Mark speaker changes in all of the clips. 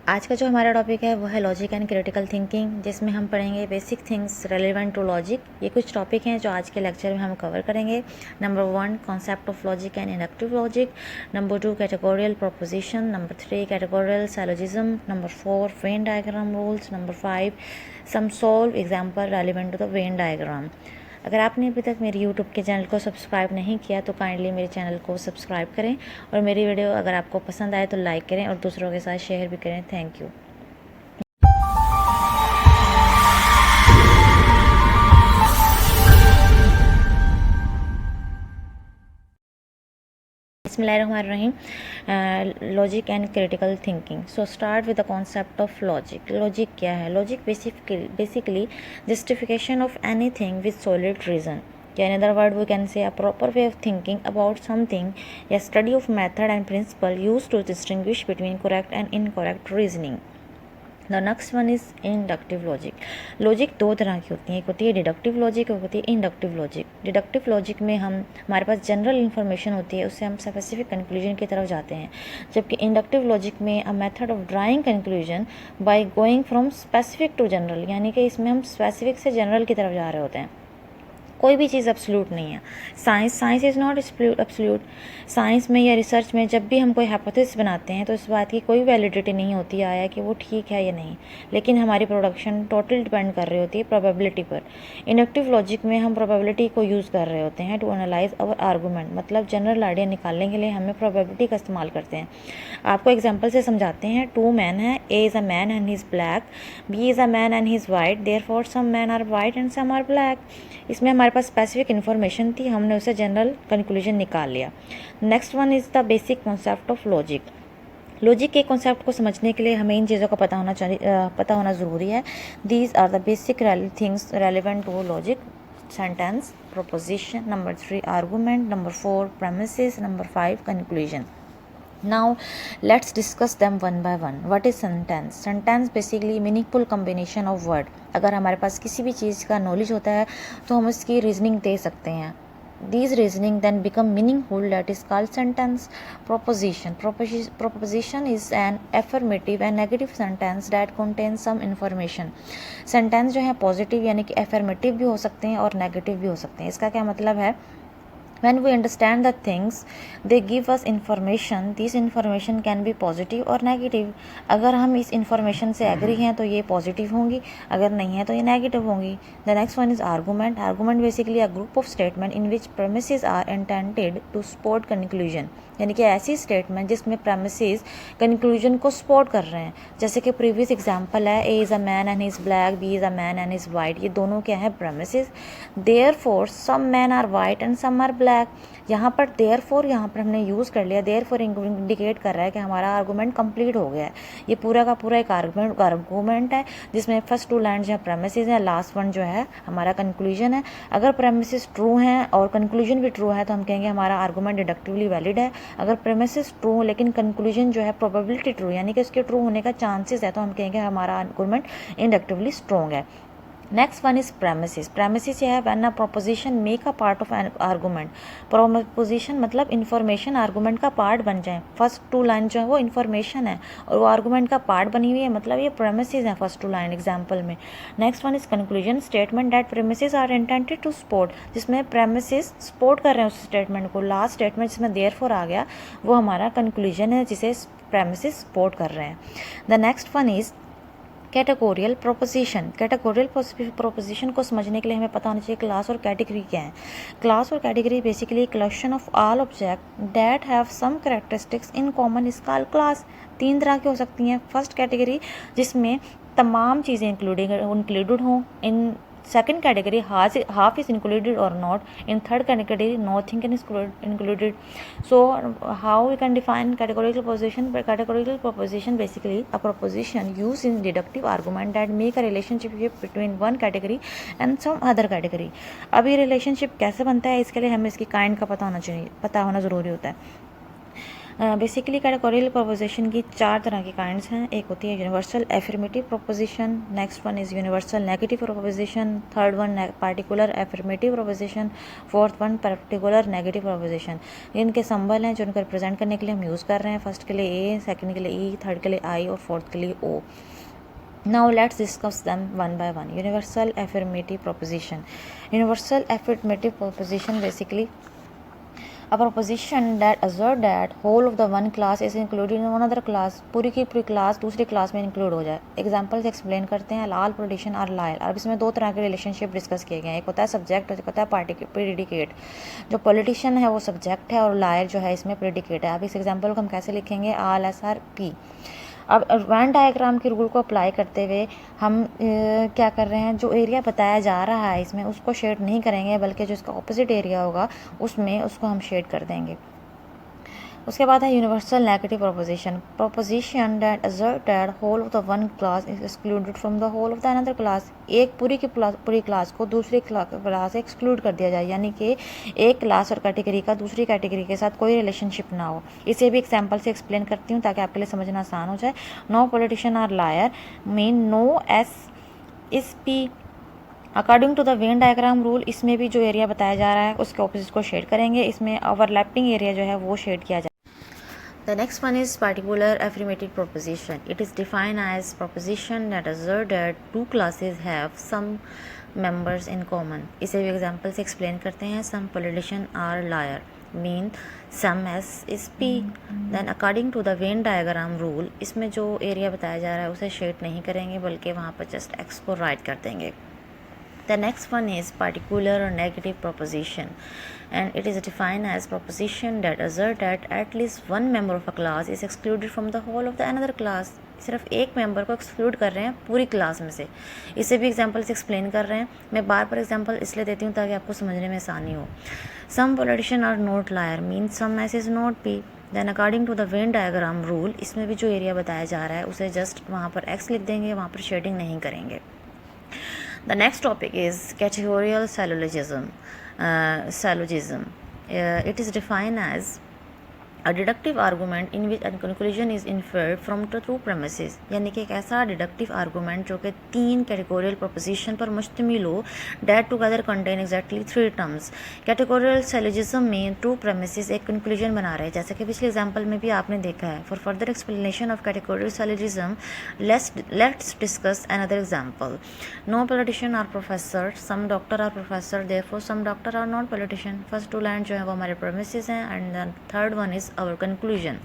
Speaker 1: आज का जो हमारा टॉपिक है वो है लॉजिक एंड क्रिटिकल थिंकिंग, जिसमें हम पढ़ेंगे basic things relevant to logic. ये कुछ टॉपिक हैं जो आज के लेक्चर में हम कवर करेंगे। Number 1 concept of logic and inductive logic, number 2 categorical proposition, number 3 categorical syllogism, number 4 Venn diagram rules, number 5 some solve example relevant to the Venn diagram. अगर आपने अभी तक मेरे यूट्यूब के चैनल को सब्सक्राइब नहीं किया तो काइंडली मेरे चैनल को सब्सक्राइब करें, और मेरी वीडियो अगर आपको पसंद आए तो लाइक करें और दूसरों के साथ शेयर भी करें। Thank you. Bismillahirrahmanirrahim. Logic and critical thinking. So start with the concept of logic. Logic क्या है? Logic basically justification of anything with solid reason, या in other word we can say a proper way of thinking about something, या study of method and principle use to distinguish between correct and incorrect reasoning. The next one is inductive logic. Logic दो तरह की होती हैं, एक होती है deductive logic, एक होती है इंडक्टिव लॉजिक। डिडक्टिव लॉजिक में हमारे पास जनरल इन्फॉर्मेशन होती है, उससे हम स्पेसिफिक कंक्लूजन की तरफ जाते हैं, जबकि इंडक्टिव लॉजिक में a method of drawing conclusion by going from specific to general, यानी कि इसमें हम स्पेसिफिक से जनरल की तरफ जा रहे होते हैं। कोई भी चीज़ एब्सोल्यूट नहीं है। Science is not absolute. Science में या रिसर्च में जब भी हम कोई हाइपोथेसिस बनाते हैं तो इस बात की कोई वैलिडिटी नहीं होती आया कि वो ठीक है या नहीं, लेकिन हमारी प्रोडक्शन टोटल डिपेंड कर रही होती है प्रोबेबिलिटी पर। इंडक्टिव लॉजिक में हम प्रोबेबिलिटी को यूज़ कर रहे होते हैं टू एनालाइज अवर आर्गूमेंट, मतलब जनरल आइडिया निकालने के लिए हमें प्रोबेबिलिटी का इस्तेमाल करते हैं। आपको एग्जाम्पल से समझाते हैं। 2 मैन है, A is a man and he is black, B is a man and he is white, therefore some man are white and some are black. इसमें हमारे पास स्पेसिफिक इन्फॉर्मेशन थी, हमने उसे जनरल कंक्लूजन निकाल लिया। Next one is the basic concept of logic. Logic के concept को समझने के लिए हमें इन चीज़ों का पता होना ज़रूरी है। These are the basic things relevant to logic: sentence, proposition, number 3 argument, number 4 premises, number 5 conclusion. Now let's discuss them one by one. What is sentence? Sentence basically meaningful combination of word. अगर हमारे पास किसी भी चीज़ का knowledge होता है तो हम उसकी रीजनिंग दे सकते हैं। These reasoning then become meaningful, that is called sentence. Proposition is an affirmative and negative sentence that contains some information. Sentence जो है पॉजिटिव यानी कि affirmative भी हो सकते हैं और नेगेटिव भी हो सकते हैं। इसका क्या मतलब है? When we understand the things, they give us information. This information can be positive or negative. अगर हम इस information से agree हैं तो ये positive होंगी, अगर नहीं है तो ये negative होंगी. The next one is argument. Argument basically a group of statement in which premises are intended to support conclusion. यानी कि ऐसी स्टेटमेंट जिसमें प्रेमिसेस कंक्लूजन को सपोर्ट कर रहे हैं। जैसे कि प्रीवियस एग्जांपल है, A is a man and he is black, B is a man and is white. ये दोनों क्या है? Premises. Therefore some man are white and some are black. यहाँ पर देयरफॉर यहाँ पर हमने यूज़ कर लिया। देयरफॉर इंडिकेट कर रहा है कि हमारा आर्गूमेंट कंप्लीट हो गया है। ये पूरा का पूरा एक आर्गूमेंट है जिसमें फर्स्ट 2 लाइन जो है प्रेमिसेस है, लास्ट वन जो है हमारा कंक्लूजन है। अगर प्रेमिसेस ट्रू हैं और कंक्लूजन भी ट्रू है तो हम कहेंगे हमारा आर्गूमेंट डिडक्टिवली वैलिड है। अगर प्रेमिसेस ट्रू लेकिन कंक्लूजन जो है प्रोबेबिलिटी ट्रू यानी कि उसके ट्रू होने का चांसेस है तो हम कहेंगे हमारा आर्गूमेंट इंडक्टिवली स्ट्रॉन्ग है। Next one is premises. Premises यह है when a proposition make a part of N argument. Proposition मतलब इन्फॉर्मेशन आर्गूमेंट का पार्ट बन जाए। फर्स्ट 2 लाइन जो है वो इन्फॉर्मेशन है और वो आर्गूमेंट का पार्ट बनी हुई है, मतलब ये प्रेमिसेस है फर्स्ट 2 लाइन एग्जाम्पल में। Next one is conclusion. Statement that premises are intended to support, जिसमें प्रेमिसेस सपोर्ट कर रहे हैं उस स्टेटमेंट को। लास्ट स्टेटमेंट जिसमें देयरफॉर आ गया वो हमारा कंक्लूजन है जिसे प्रेमिसेस सपोर्ट कर रहे हैं। The next one is categorical proposition. Categorical proposition को समझने के लिए हमें पता होना चाहिए क्लास और कैटेगरी क्या है। क्लास और category basically collection of all object that have some characteristics in common is called class. 3 तरह की हो सकती हैं। फर्स्ट कैटेगरी जिसमें तमाम चीज़ें इंक्लूडेड हों। In second category half is included और not. In third category nothing is included. So how we can define categorical proposition? Categorical proposition basically a proposition used in deductive argument that make a relationship between one category and some other category. अब ये relationship कैसे बनता है इसके लिए हमें इसकी kind का पता होना ज़रूरी होता है। बेसिकली कैटेगोरियल प्रोपोजिशन की 4 तरह की काइंड्स हैं। एक होती है universal affirmative proposition, next one is universal negative proposition, third one particular affirmative proposition, fourth one particular negative proposition. इनके सिंबल हैं जो इनको रिप्रेजेंट करने के लिए हम यूज़ कर रहे हैं। फर्स्ट के लिए ए, सेकंड के लिए ई, थर्ड के लिए आई और फोर्थ के लिए ओ। Now let's discuss them one by one. Universal affirmative proposition. Universal affirmative proposition basically a proposition that assert that whole of the one class is included in another class. पूरी की पूरी class दूसरी class में include हो जाए। Example से explain करते हैं। लाल पोलिटिशियन और लायल। अब इसमें 2 तरह के रिलेशनशिप डिस्कस किए गए हैं। एक होता है सब्जेक्ट और एक होता है प्रेडिकेट। जो पॉलिटिशियन है वो सब्जेक्ट है और लायर जो है इसमें प्रेडिकेट है। अब इस एग्जाम्पल को हम कैसे लिखेंगे? RSRP। अब वेन डायग्राम के रूल को अप्लाई करते हुए हम क्या कर रहे हैं, जो एरिया बताया जा रहा है इसमें उसको शेड नहीं करेंगे, बल्कि जो इसका ऑपोजिट एरिया होगा उसमें उसको हम शेड कर देंगे। उसके बाद है universal negative proposition that assert that whole of the one class is excluded from the whole of the another class। एक पूरी की पूरी क्लास को दूसरी क्लास से एक्सक्लूड कर दिया जाए, यानी कि एक क्लास और कैटेगरी का दूसरी कैटेगरी के साथ कोई रिलेशनशिप ना हो। इसे भी एग्जाम्पल से एक्सप्लेन करती हूँ ताकि आपके लिए समझना आसान हो जाए। No politician are liar mean no S is P according to the Venn diagram rule. इसमें भी जो एरिया बताया जा रहा है उसके ऑपोजिट को शेड करेंगे। इसमें ओवरलैपिंग एरिया जो है वो शेड किया जाए। The next one is particular affirmative proposition. It is defined as proposition that assert that two classes have some members in common. इसे भी एग्जाम्पल से एक्सप्लेन करते हैं। Some politician are liar mean some S is P. Then according to the Venn diagram rule, इसमें जो area बताया जा रहा है उसे शेड नहीं करेंगे बल्कि वहाँ पर जस्ट X को राइट कर देंगे। The next one is particular or negative proposition, and it is defined as proposition that assert that at least one member of a class is excluded from the whole of the another class। सिर्फ एक member को exclude कर रहे हैं पूरी class में से। इसे भी एग्जांपल से एक्सप्लेन कर रहे हैं। मैं बार बार एग्जांपल इसलिए देती हूँ ताकि आपको समझने में आसानी हो। Some politician are not liar mean some S is not P. Then according to the Venn diagram rule, इसमें भी जो एरिया बताया जा रहा है उसे जस्ट वहाँ पर एक्स लिख देंगे, वहाँ पर शेडिंग नहीं करेंगे। The next topic is categorical syllogism. It is defined as a deductive argument in which a conclusion is inferred from the true premises। यानी कि एक ऐसा डिडक्टिव आर्गूमेंट जो कि 3 कैटेगोरियल प्रोपोजिशन पर मुश्तमिल हो, that together contain exactly 3 terms. Categorical syllogism में ट्रू प्रेमिसेस एक कंक्लूजन बना रहे हैं, जैसे कि पिछले एग्जांपल में भी आपने देखा है। For further explanation of categorical syllogism let's discuss another example. No politician are professor, some doctor are professor, therefore some doctor are not politician. First 2 line जो है वो हमारे प्रेमिसेस हैं and the third one is our conclusion.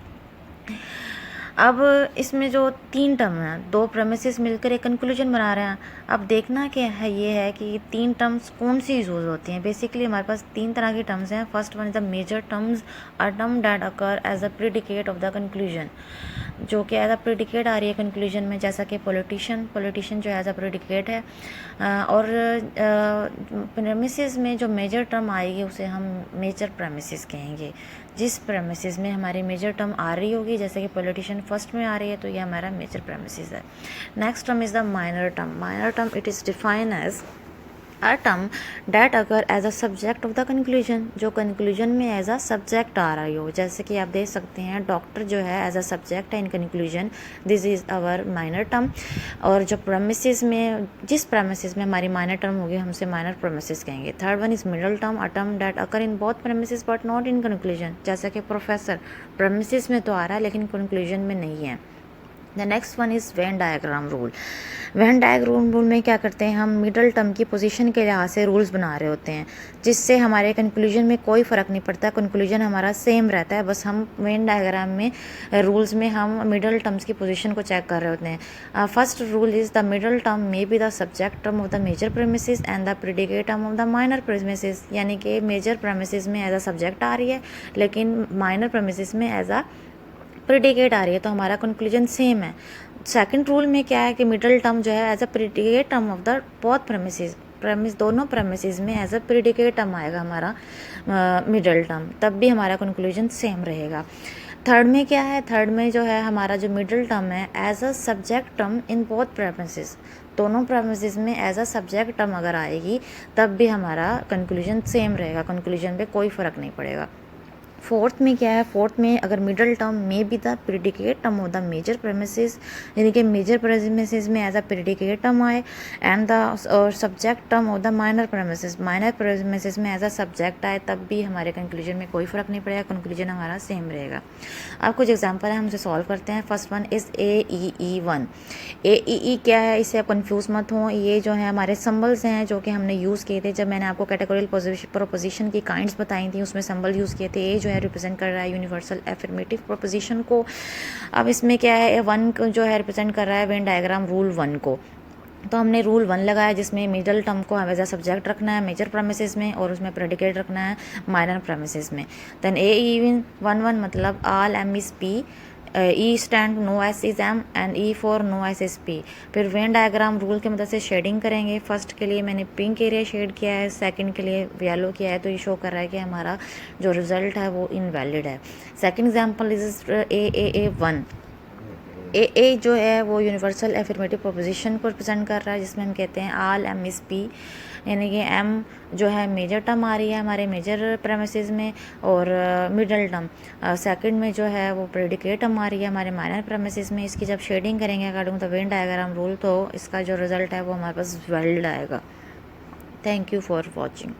Speaker 1: अब इसमें जो 3 term हैं, 2 premises मिलकर एक कंक्लूजन बना रहे हैं। अब देखना क्या है, ये है कि 3 टर्म्स कौन सी यूज़ होती हैं। बेसिकली हमारे पास 3 तरह की टर्म्स हैं। First one is the major terms, a term that occur as a predicate of the conclusion, जो कि एज अ प्रेडिकेट आ रही है कंक्लूजन में, जैसा कि पॉलिटिशियन जो एज अ प्रेडिकेट है। और प्रेमिसेस में जो मेजर टर्म आएगी उसे हम मेजर प्रेमिसेस कहेंगे। जिस प्रेमिसेस में हमारी मेजर टर्म आ रही होगी, जैसे कि पॉलिटिशियन फर्स्ट में आ रही है, तो ये हमारा मेजर प्रेमिसेस है। Next term is the minor term. Minor term it is defined as a term that occur as a subject of the conclusion, जो कंक्लूजन में एज अ सब्जेक्ट आ रही हो। जैसे कि आप देख सकते हैं डॉक्टर जो है एज अ सब्जेक्ट है in conclusion, this is our minor term. और जो प्रेमिसेस में, जिस प्रेमिसेस में हमारी माइनर टर्म होगी हमसे माइनर प्रेमिसेस कहेंगे। Third one is middle term, a term that occur in both premises but not in conclusion. जैसा कि प्रोफेसर प्रेमिसेस में तो आ रहा है लेकिन कंक्लूजन में नहीं है। The next one is when diagram rule. When diagram rule में क्या करते हैं, हम मिडल टर्म की पोजीशन के लिहाज से रूल्स बना रहे होते हैं, जिससे हमारे कंक्लूजन में कोई फ़र्क नहीं पड़ता, कंक्लूजन हमारा सेम रहता है। बस हम वेन डायग्राम में रूल्स में हम मिडल टर्म्स की पोजीशन को चेक कर रहे होते हैं। First rule is the middle term may be the subject term of the major premises and the predicate term of the minor premises. यानी कि मेजर प्रेमिसेस में एज अ सब्जेक्ट आ रही है लेकिन माइनर प्रेमिसेस में एज अ प्रेडिकेट आ रही है, तो हमारा कंक्लूजन सेम है। सेकंड रूल में क्या है कि मिडल टर्म जो है as a predicate term of the both premise दोनों प्रेमिसेस में एज अ प्रेडिकेट टर्म आएगा हमारा मिडल टर्म, तब भी हमारा कंक्लूजन सेम रहेगा। थर्ड में क्या है, थर्ड में जो है हमारा जो मिडल टर्म है as a subject term in both premises, दोनों प्रेमिसेस में एज अ सब्जेक्ट टर्म अगर आएगी तब भी हमारा कंक्लूजन सेम रहेगा, कंक्लूजन पे कोई फ़र्क नहीं पड़ेगा। फोर्थ में क्या है, फोर्थ में अगर मिडल टर्म में be the predicate term of the major premises, यानी कि मेजर प्रेमिसेस में एज अ प्रेडिकेट टर्म आए, and the subject term of the minor premises में एज अ सब्जेक्ट आए, तब भी हमारे कंक्लूजन में कोई फ़र्क नहीं पड़ेगा, कंक्लूजन हमारा सेम रहेगा। अब कुछ एग्जांपल है, हम उसे सॉल्व करते हैं। First one is AEE1। AEE क्या है, इससे आप कंफ्यूज मत हो। ये जो है हमारे सिंबल्स हैं जो कि हमने यूज़ किए थे जब मैंने आपको कैटेगोरियल प्रोपोजिशन की काइंड्स बताई थी, उसमें सिंबल यूज़ किए थे। ए जो है रिप्रेजेंट कर रहा है यूनिवर्सल एफर्मेटिव प्रोपोजिशन को। अब इसमें क्या है, 1 जो है रिप्रेजेंट कर रहा है वेन डायग्राम रूल 1 को। तो हमने रूल 1 लगाया जिसमें मिडल टर्म को एज अ सब्जेक्ट रखना है मेजर प्रेमिसेस में, और उसमें प्रेडिकेट रखना है माइनर प्रेमिसेस में। देन AE11 मतलब all M is P, E stand no S is M, and E for no S is P। फिर वेन डायग्राम रूल की मदद से शेडिंग करेंगे। फर्स्ट के लिए मैंने पिंक एरिया शेड किया है, सेकंड के लिए येलो किया है, तो ये शो कर रहा है कि हमारा जो रिजल्ट है वो इनवैलिड है। Second example is AAA1। ए जो है वो यूनिवर्सल एफर्मेटिव प्रोपोजिशन को रिप्रेजेंट कर रहा है, जिसमें हम कहते हैं ऑल M is P, यानी कि M जो है मेजर टर्म आ रही है हमारे मेजर प्रेमिसेस में, और मिडल टर्म सेकंड में जो है वो प्रेडिकेट टर्म आ रही है हमारे माइनर प्रेमिसेस में। इसकी जब शेडिंग करेंगे according to the Venn diagram rule, तो इसका जो रिजल्ट है वो हमारे पास वैलिड आएगा। Thank you for watching.